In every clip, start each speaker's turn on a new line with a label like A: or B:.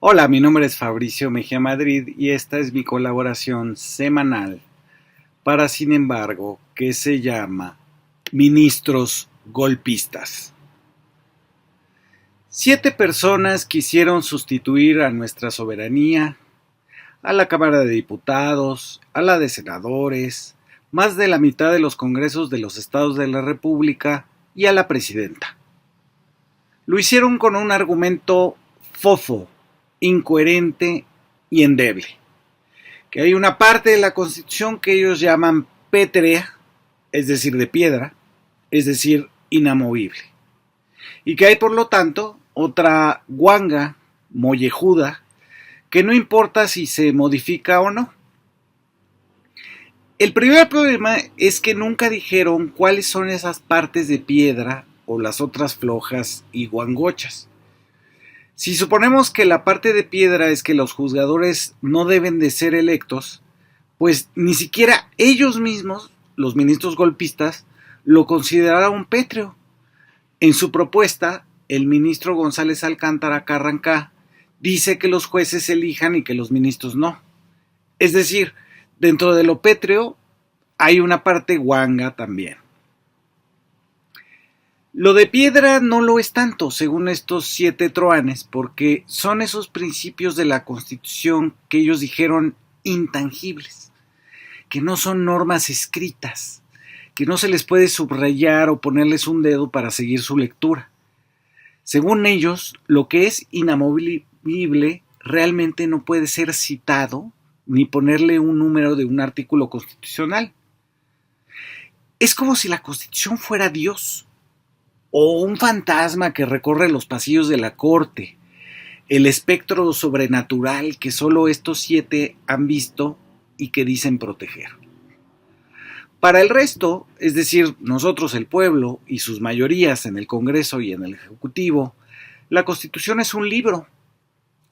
A: Hola, mi nombre es Fabricio Mejía Madrid y esta es mi colaboración semanal para Sin embargo, que se llama Ministros Golpistas. 7 personas quisieron sustituir a nuestra soberanía, a la Cámara de Diputados, a la de Senadores, más de la mitad de los congresos de los estados de la República y a la presidenta. Lo hicieron con un argumento fofo, incoherente y endeble. Que hay una parte de la Constitución que ellos llaman pétrea, es decir, de piedra, es decir, inamovible. Y que hay, por lo tanto, otra guanga, mollejuda, que no importa si se modifica o no. El primer problema es que nunca dijeron cuáles son esas partes de piedra o las otras flojas y guangochas. Si suponemos que la parte de piedra es que los juzgadores no deben de ser electos, pues ni siquiera ellos mismos, los ministros golpistas, lo consideraron pétreo. En su propuesta, el ministro González Alcántara Carrancá dice que los jueces elijan y que los ministros no. Es decir, dentro de lo pétreo hay una parte guanga también. Lo de piedra no lo es tanto, según estos 7 truanes, porque son esos principios de la Constitución que ellos dijeron intangibles, que no son normas escritas, que no se les puede subrayar o ponerles un dedo para seguir su lectura. Según ellos, lo que es inamovible realmente no puede ser citado ni ponerle un número de un artículo constitucional. Es como si la Constitución fuera Dios, o un fantasma que recorre los pasillos de la corte, el espectro sobrenatural que solo estos 7 han visto y que dicen proteger. Para el resto, es decir, nosotros el pueblo y sus mayorías en el Congreso y en el Ejecutivo, la Constitución es un libro,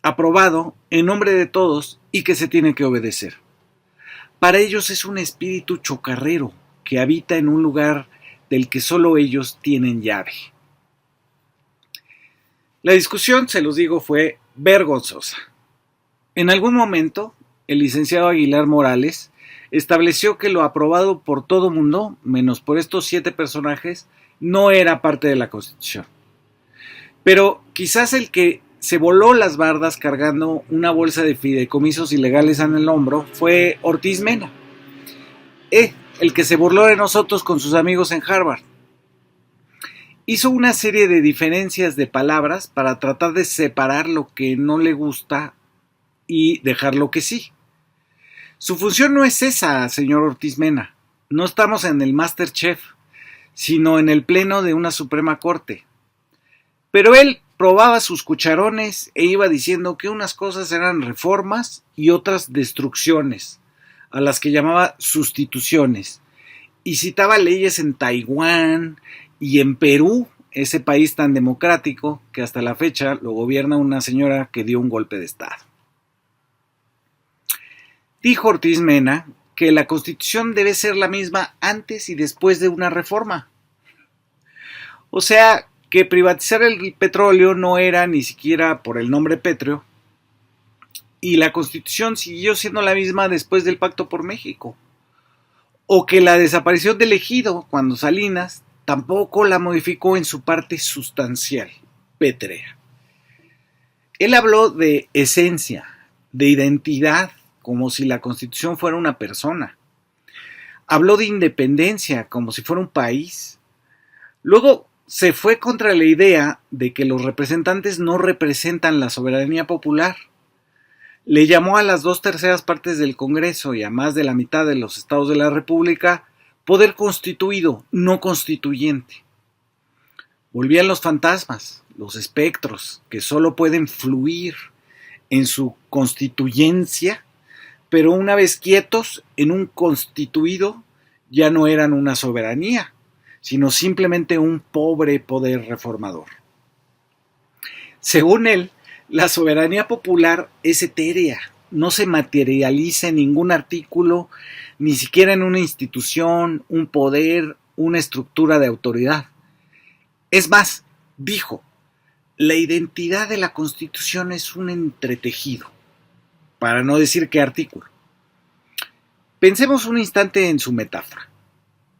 A: aprobado en nombre de todos y que se tiene que obedecer. Para ellos es un espíritu chocarrero que habita en un lugar del que solo ellos tienen llave. La discusión, se los digo, fue vergonzosa. En algún momento, el licenciado Aguilar Morales estableció que lo aprobado por todo mundo, menos por estos 7 personajes, no era parte de la Constitución. Pero quizás el que se voló las bardas cargando una bolsa de fideicomisos ilegales en el hombro fue Ortiz Mena. El que se burló de nosotros con sus amigos en Harvard. Hizo una serie de diferencias de palabras para tratar de separar lo que no le gusta y dejar lo que sí. Su función no es esa, señor Ortiz Mena. No estamos en el MasterChef, sino en el pleno de una Suprema Corte. Pero él probaba sus cucharones e iba diciendo que unas cosas eran reformas y otras destrucciones, a las que llamaba sustituciones, y citaba leyes en Taiwán y en Perú, ese país tan democrático que hasta la fecha lo gobierna una señora que dio un golpe de estado. Dijo Ortiz Mena que la Constitución debe ser la misma antes y después de una reforma. O sea, que privatizar el petróleo no era ni siquiera por el nombre pétreo, y la Constitución siguió siendo la misma después del Pacto por México. O que la desaparición del ejido, cuando Salinas, tampoco la modificó en su parte sustancial, pétrea. Él habló de esencia, de identidad, como si la Constitución fuera una persona. Habló de independencia, como si fuera un país. Luego se fue contra la idea de que los representantes no representan la soberanía popular. Le llamó a las 2/3 partes del Congreso y a más de la mitad de los estados de la República poder constituido, no constituyente. Volvían los fantasmas, los espectros, que solo pueden fluir en su constituyencia, pero una vez quietos en un constituido ya no eran una soberanía, sino simplemente un pobre poder reformador. Según él, la soberanía popular es etérea, no se materializa en ningún artículo, ni siquiera en una institución, un poder, una estructura de autoridad. Es más, dijo, la identidad de la Constitución es un entretejido, para no decir qué artículo. Pensemos un instante en su metáfora.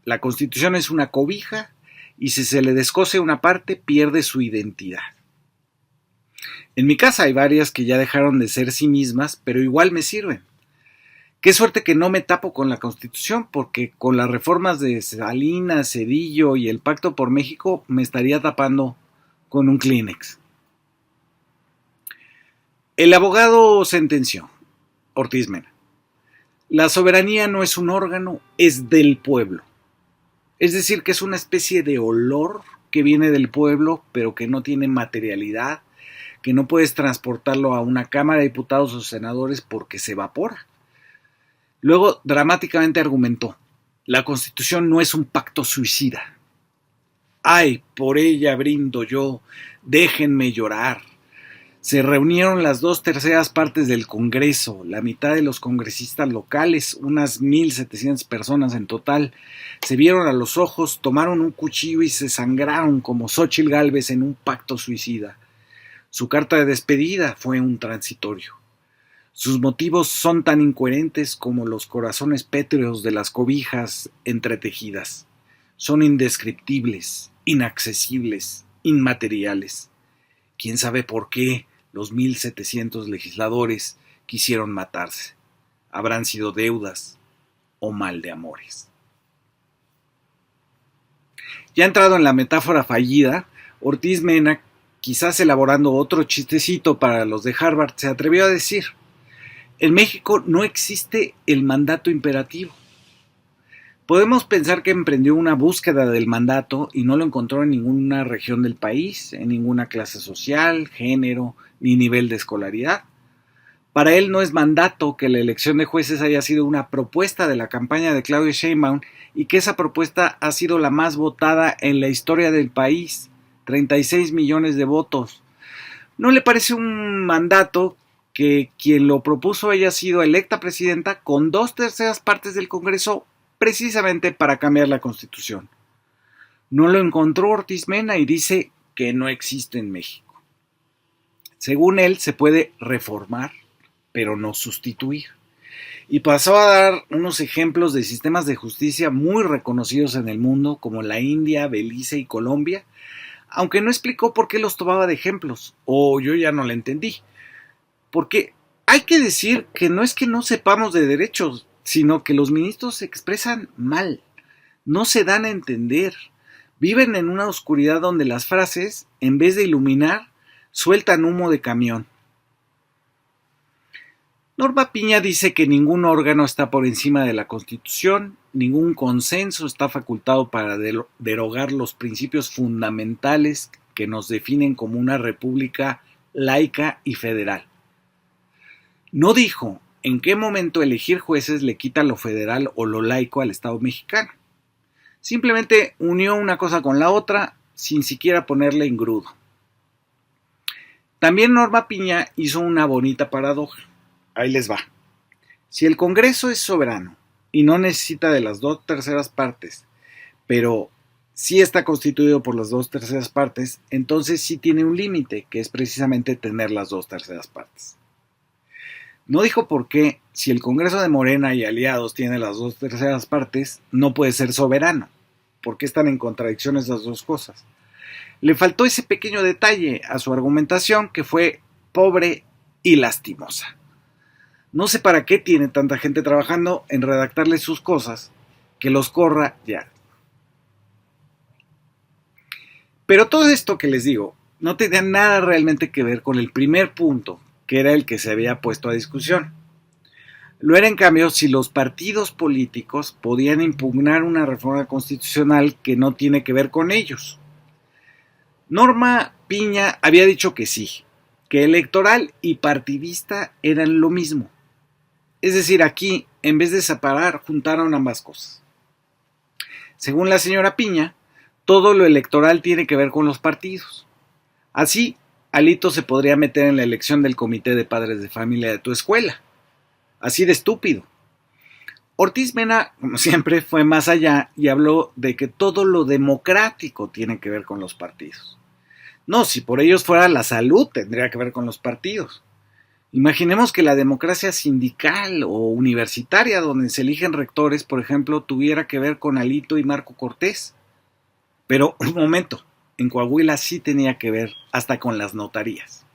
A: La Constitución es una cobija y si se le descose una parte pierde su identidad. En mi casa hay varias que ya dejaron de ser sí mismas, pero igual me sirven. Qué suerte que no me tapo con la Constitución, porque con las reformas de Salinas, Zedillo y el Pacto por México me estaría tapando con un Kleenex. El abogado sentenció, Ortiz Mena: la soberanía no es un órgano, es del pueblo. Es decir, que es una especie de olor que viene del pueblo, pero que no tiene materialidad, que no puedes transportarlo a una Cámara de Diputados o Senadores porque se evapora. Luego, dramáticamente argumentó: la Constitución no es un pacto suicida. Ay, por ella brindo yo, déjenme llorar. Se reunieron las 2/3 partes del Congreso, la mitad de los congresistas locales, unas 1,700 personas en total, se vieron a los ojos, tomaron un cuchillo y se sangraron como Xóchitl Gálvez en un pacto suicida. Su carta de despedida fue un transitorio. Sus motivos son tan incoherentes como los corazones pétreos de las cobijas entretejidas. Son indescriptibles, inaccesibles, inmateriales. ¿Quién sabe por qué los 1,700 legisladores quisieron matarse? Habrán sido deudas o mal de amores. Ya entrado en la metáfora fallida, Ortiz Mena, quizás elaborando otro chistecito para los de Harvard, se atrevió a decir: en México no existe el mandato imperativo. Podemos pensar que emprendió una búsqueda del mandato y no lo encontró en ninguna región del país, en ninguna clase social, género, ni nivel de escolaridad. Para él no es mandato que la elección de jueces haya sido una propuesta de la campaña de Claudia Sheinbaum y que esa propuesta ha sido la más votada en la historia del país, 36 millones de votos. ¿No le parece un mandato que quien lo propuso haya sido electa presidenta con 2/3 partes del Congreso precisamente para cambiar la Constitución? No lo encontró Ortiz Mena y dice que no existe en México. Según él, se puede reformar, pero no sustituir. Y pasó a dar unos ejemplos de sistemas de justicia muy reconocidos en el mundo, como la India, Belice y Colombia, aunque no explicó por qué los tomaba de ejemplos, o yo ya no le entendí. Porque hay que decir que no es que no sepamos de derechos, sino que los ministros se expresan mal, no se dan a entender, viven en una oscuridad donde las frases, en vez de iluminar, sueltan humo de camión. Norma Piña dice que ningún órgano está por encima de la Constitución, ningún consenso está facultado para derogar los principios fundamentales que nos definen como una república laica y federal. No dijo en qué momento elegir jueces le quita lo federal o lo laico al Estado mexicano. Simplemente unió una cosa con la otra sin siquiera ponerle engrudo. También Norma Piña hizo una bonita paradoja. Ahí les va. Si el Congreso es soberano y no necesita de las 2/3 partes, pero sí está constituido por las 2/3 partes, entonces sí tiene un límite, que es precisamente tener las 2/3 partes. No dijo por qué, si el Congreso de Morena y aliados tiene las 2/3 partes, no puede ser soberano. ¿Por qué están en contradicción esas dos cosas? Le faltó ese pequeño detalle a su argumentación que fue pobre y lastimosa. No sé para qué tiene tanta gente trabajando en redactarle sus cosas, que los corra ya. Pero todo esto que les digo no tenía nada realmente que ver con el primer punto, que era el que se había puesto a discusión. Lo era en cambio si los partidos políticos podían impugnar una reforma constitucional que no tiene que ver con ellos. Norma Piña había dicho que sí, que electoral y partidista eran lo mismo. Es decir, aquí, en vez de separar, juntaron ambas cosas. Según la señora Piña, todo lo electoral tiene que ver con los partidos. Así, Alito se podría meter en la elección del comité de padres de familia de tu escuela. Así de estúpido. Ortiz Mena, como siempre, fue más allá y habló de que todo lo democrático tiene que ver con los partidos. No, si por ellos fuera la salud, tendría que ver con los partidos. Imaginemos que la democracia sindical o universitaria, donde se eligen rectores, por ejemplo, tuviera que ver con Alito y Marco Cortés. Pero, un momento, en Coahuila sí tenía que ver hasta con las notarías.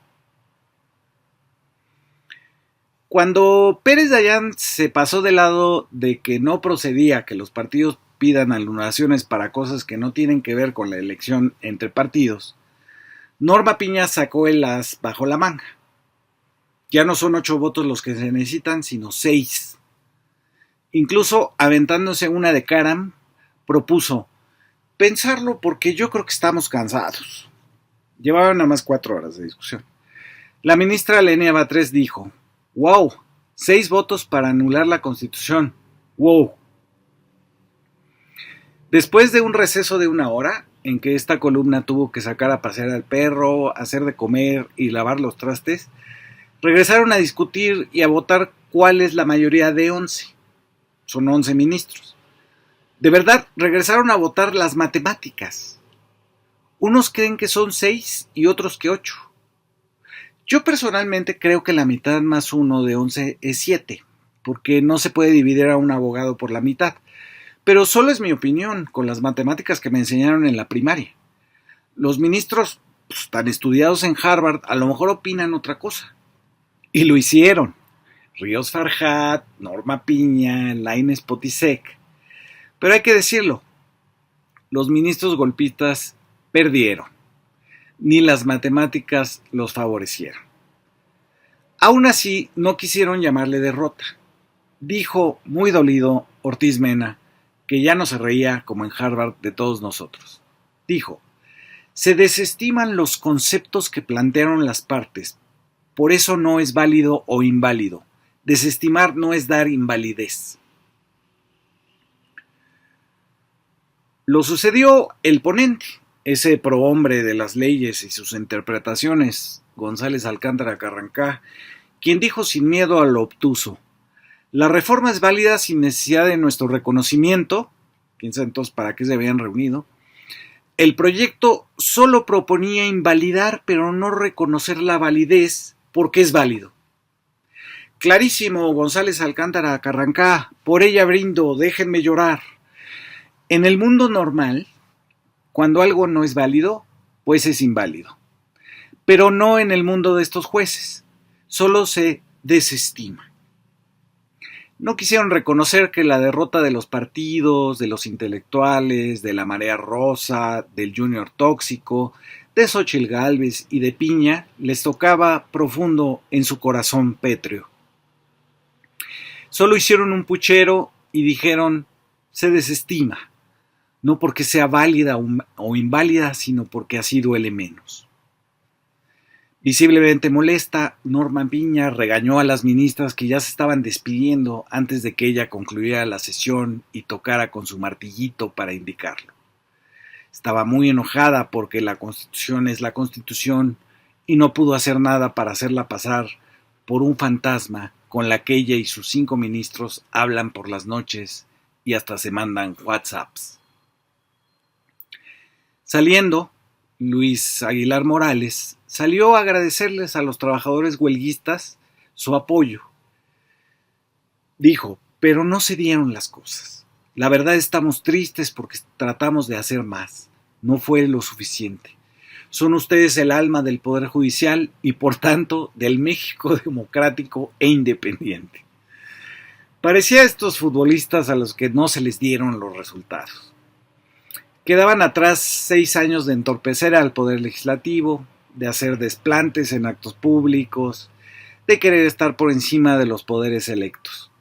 A: Cuando Pérez Dayán se pasó del lado de que no procedía que los partidos pidan anulaciones para cosas que no tienen que ver con la elección entre partidos, Norma Piña sacó el as bajo la manga. Ya no son 8 votos los que se necesitan, sino 6. Incluso aventándose una de Caram, propuso pensarlo porque yo creo que estamos cansados. Llevaban nada más 4 horas de discusión. La ministra Lenia Batres dijo: ¡wow! 6 votos para anular la Constitución. ¡Wow! Después de un receso de 1 hora, en que esta columna tuvo que sacar a pasear al perro, hacer de comer y lavar los trastes, regresaron a discutir y a votar cuál es la mayoría de 11. Son 11 ministros. De verdad, regresaron a votar las matemáticas. Unos creen que son 6 y otros que 8. Yo personalmente creo que la mitad más 1 de 11 es 7, porque no se puede dividir a un abogado por la mitad. Pero solo es mi opinión, con las matemáticas que me enseñaron en la primaria. Los ministros, tan estudiados en Harvard, a lo mejor opinan otra cosa. Y lo hicieron. Ríos Farhat, Norma Piña, Lainez Potisek. Pero hay que decirlo, los ministros golpistas perdieron. Ni las matemáticas los favorecieron. Aún así, no quisieron llamarle derrota. Dijo, muy dolido, Ortiz Mena, que ya no se reía, como en Harvard, de todos nosotros. Dijo: se desestiman los conceptos que plantearon las partes, por eso no es válido o inválido. Desestimar no es dar invalidez. Lo sucedió el ponente, ese prohombre de las leyes y sus interpretaciones, González Alcántara Carrancá, quien dijo sin miedo a lo obtuso: la reforma es válida sin necesidad de nuestro reconocimiento. Quién sabe entonces para qué se habían reunido. El proyecto solo proponía invalidar, pero no reconocer la validez porque es válido. Clarísimo, González Alcántara Carrancá, por ella brindo, déjenme llorar. En el mundo normal, cuando algo no es válido, pues es inválido. Pero no en el mundo de estos jueces, solo se desestima. No quisieron reconocer que la derrota de los partidos, de los intelectuales, de la Marea Rosa, del Junior Tóxico, de Xóchitl Gálvez y de Piña les tocaba profundo en su corazón pétreo. Solo hicieron un puchero y dijeron: se desestima, no porque sea válida o inválida, sino porque así duele menos. Visiblemente molesta, Norma Piña regañó a las ministras que ya se estaban despidiendo antes de que ella concluyera la sesión y tocara con su martillito para indicarlo. Estaba muy enojada porque la Constitución es la Constitución y no pudo hacer nada para hacerla pasar por un fantasma con la que ella y sus 5 ministros hablan por las noches y hasta se mandan WhatsApps. Saliendo, Luis Aguilar Morales salió a agradecerles a los trabajadores huelguistas su apoyo. Dijo: pero no se dieron las cosas. La verdad, estamos tristes porque tratamos de hacer más. No fue lo suficiente. Son ustedes el alma del Poder Judicial y, por tanto, del México democrático e independiente. Parecía a estos futbolistas a los que no se les dieron los resultados. Quedaban atrás 6 años de entorpecer al Poder Legislativo, de hacer desplantes en actos públicos, de querer estar por encima de los poderes electos.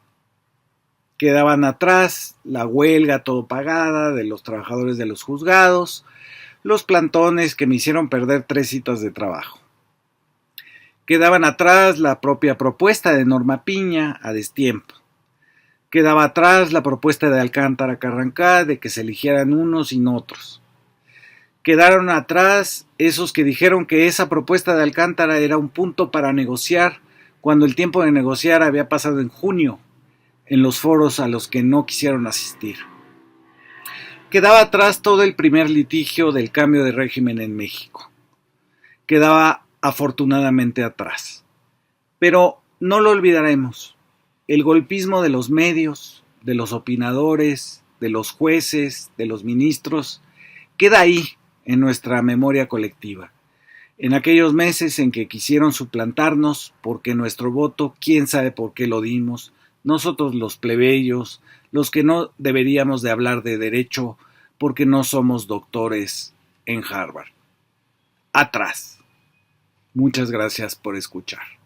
A: Quedaban atrás la huelga todo pagada de los trabajadores de los juzgados, los plantones que me hicieron perder 3 citas de trabajo. Quedaban atrás la propia propuesta de Norma Piña a destiempo. Quedaba atrás la propuesta de Alcántara Carrancá de que se eligieran unos y no otros. Quedaron atrás esos que dijeron que esa propuesta de Alcántara era un punto para negociar, cuando el tiempo de negociar había pasado en junio, en los foros a los que no quisieron asistir. Quedaba atrás todo el primer litigio del cambio de régimen en México. quedaba afortunadamente atrás. Pero no lo olvidaremos. El golpismo de los medios, de los opinadores, de los jueces, de los ministros, queda ahí en nuestra memoria colectiva. En aquellos meses en que quisieron suplantarnos, porque nuestro voto, quién sabe por qué lo dimos, nosotros los plebeyos, los que no deberíamos de hablar de derecho porque no somos doctores en Harvard. Atrás. Muchas gracias por escuchar.